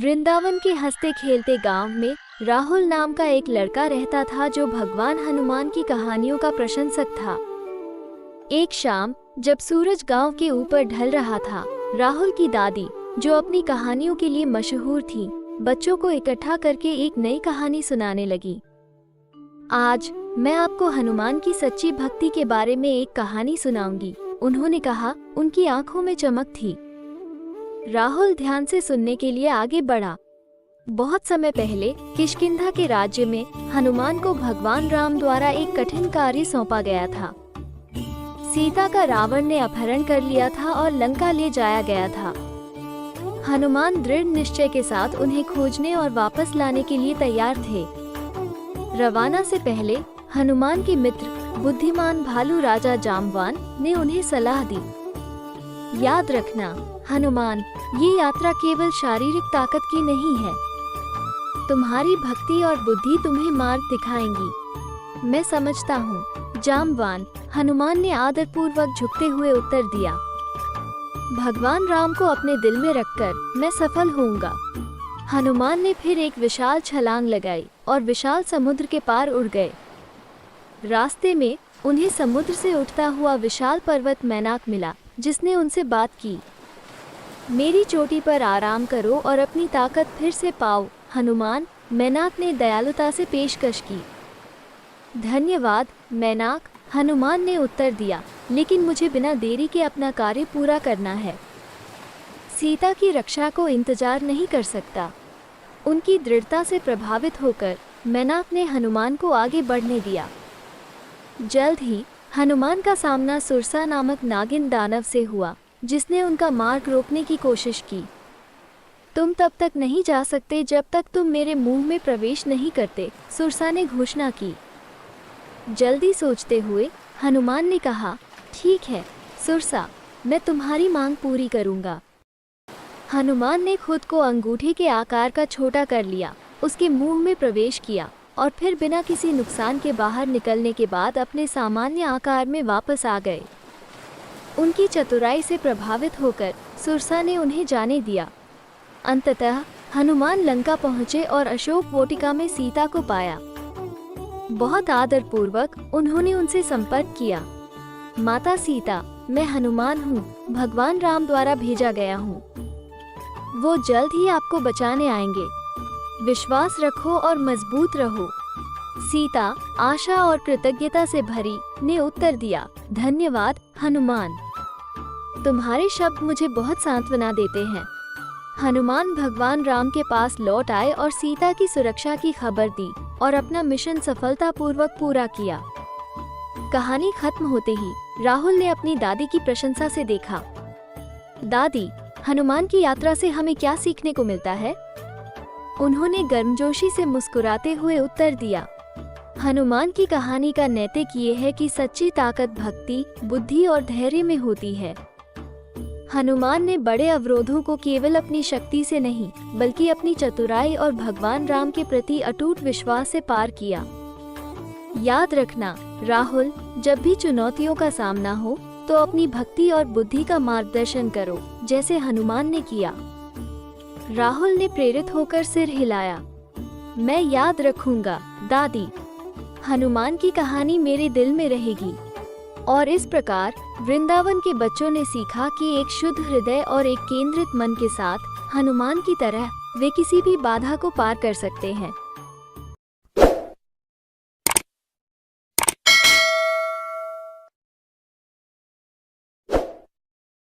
वृंदावन के हंसते खेलते गांव में राहुल नाम का एक लड़का रहता था जो भगवान हनुमान की कहानियों का प्रशंसक था। एक शाम जब सूरज गांव के ऊपर ढल रहा था, राहुल की दादी, जो अपनी कहानियों के लिए मशहूर थी, बच्चों को इकट्ठा करके एक नई कहानी सुनाने लगी। आज मैं आपको हनुमान की सच्ची भक्ति के बारे में एक कहानी सुनाऊंगी, उन्होंने कहा। उनकी आंखों में चमक थी। राहुल ध्यान से सुनने के लिए आगे बढ़ा। बहुत समय पहले किष्किंधा के राज्य में हनुमान को भगवान राम द्वारा एक कठिन कार्य सौंपा गया था। सीता का रावण ने अपहरण कर लिया था और लंका ले जाया गया था। हनुमान दृढ़ निश्चय के साथ उन्हें खोजने और वापस लाने के लिए तैयार थे। रवाना से पहले हनुमान के मित्र बुद्धिमान भालू राजा जाम्बवान ने उन्हें सलाह दी। याद रखना हनुमान, ये यात्रा केवल शारीरिक ताकत की नहीं है। तुम्हारी भक्ति और बुद्धि तुम्हें मार्ग दिखाएंगी। मैं समझता हूँ, जाम्बवान, हनुमान ने आदरपूर्वक झुकते हुए उत्तर दिया। भगवान राम को अपने दिल में रखकर मैं सफल होऊंगा। हनुमान ने फिर एक विशाल छलांग लगाई और विशाल समुद्र के पार उड़ गए। रास्ते में उन्हें समुद्र से उठता हुआ विशाल पर्वत मैनाक मिला, जिसने उनसे बात की। मेरी चोटी पर आराम करो और अपनी ताकत फिर से पाओ, हनुमान, मैनाक ने दयालुता से पेशकश की। धन्यवाद मैनाक, हनुमान ने उत्तर दिया, लेकिन मुझे बिना देरी के अपना कार्य पूरा करना है। सीता की रक्षा को इंतजार नहीं कर सकता। उनकी दृढ़ता से प्रभावित होकर मैनाक ने हनुमान को आगे बढ़ने दिया। जल्द ही हनुमान का सामना सुरसा नामक नागिन दानव से हुआ, जिसने उनका मार्ग रोकने की कोशिश की। तुम तब तक नहीं जा सकते जब तक तुम मेरे मुंह में प्रवेश नहीं करते, सुरसा ने घोषणा की। जल्दी सोचते हुए हनुमान ने कहा, ठीक है सुरसा, मैं तुम्हारी मांग पूरी करूंगा। हनुमान ने खुद को अंगूठे के आकार का छोटा कर लिया, उसके मुंह में प्रवेश किया और फिर बिना किसी नुकसान के बाहर निकलने के बाद अपने सामान्य आकार में वापस आ गए। उनकी चतुराई से प्रभावित होकर सुरसा ने उन्हें जाने दिया। अंततः हनुमान लंका पहुंचे और अशोक वाटिका में सीता को पाया। बहुत आदरपूर्वक उन्होंने उनसे संपर्क किया। माता सीता, मैं हनुमान हूँ, भगवान राम द्वारा भेजा गया हूँ। वो जल्द ही आपको बचाने आएंगे। विश्वास रखो और मजबूत रहो। सीता आशा और कृतज्ञता से भरी ने उत्तर दिया, धन्यवाद हनुमान, तुम्हारे शब्द मुझे बहुत सांत्वना देते हैं। हनुमान भगवान राम के पास लौट आए और सीता की सुरक्षा की खबर दी और अपना मिशन सफलतापूर्वक पूरा किया। कहानी खत्म होते ही राहुल ने अपनी दादी की प्रशंसा से देखा। दादी, हनुमान की यात्रा से हमें क्या सीखने को मिलता है? उन्होंने गर्मजोशी से मुस्कुराते हुए उत्तर दिया, हनुमान की कहानी का नैतिक ये है कि सच्ची ताकत भक्ति, बुद्धि और धैर्य में होती है। हनुमान ने बड़े अवरोधों को केवल अपनी शक्ति से नहीं, बल्कि अपनी चतुराई और भगवान राम के प्रति अटूट विश्वास से पार किया। याद रखना राहुल, जब भी चुनौतियों का सामना हो तो अपनी भक्ति और बुद्धि का मार्गदर्शन करो, जैसे हनुमान ने किया। राहुल ने प्रेरित होकर सिर हिलाया। मैं याद रखूंगा दादी, हनुमान की कहानी मेरे दिल में रहेगी। और इस प्रकार वृंदावन के बच्चों ने सीखा कि एक शुद्ध हृदय और एक केंद्रित मन के साथ हनुमान की तरह वे किसी भी बाधा को पार कर सकते हैं।